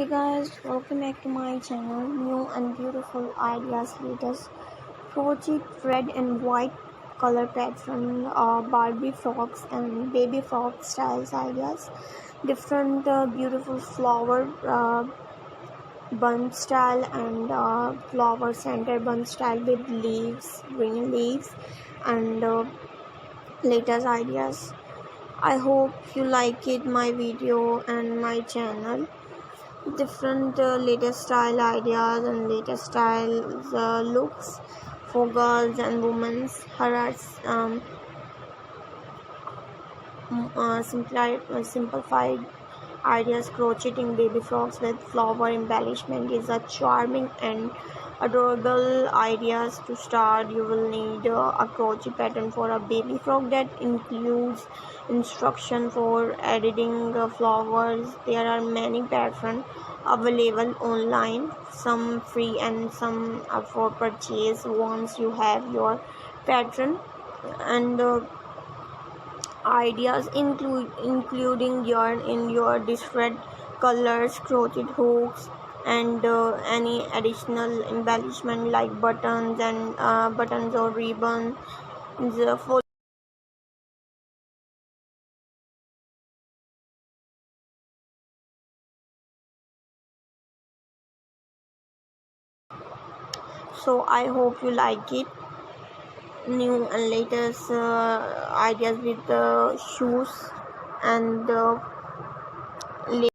Hey guys, welcome back to my channel. New and beautiful ideas, latest crochet red and white color pattern, Barbie frocks and baby frock styles ideas. Different beautiful flower bun style and flower center bun style with leaves, green leaves, and latest ideas. I hope you like it, my video and my channel. Different latest style ideas and latest styles looks for girls and women. Here are simplified ideas. Crocheting baby frocks with flower embellishment is a charming and adorable ideas. To start, you will need a crochet pattern for a baby frock that includes instruction for editing flowers. There are many patterns available online, some free and some are for purchase. Once you have your pattern and ideas including yarn in your different colors, crochet hooks, and any additional embellishment like buttons and buttons or ribbons. So I hope you like it. New and latest ideas with the shoes and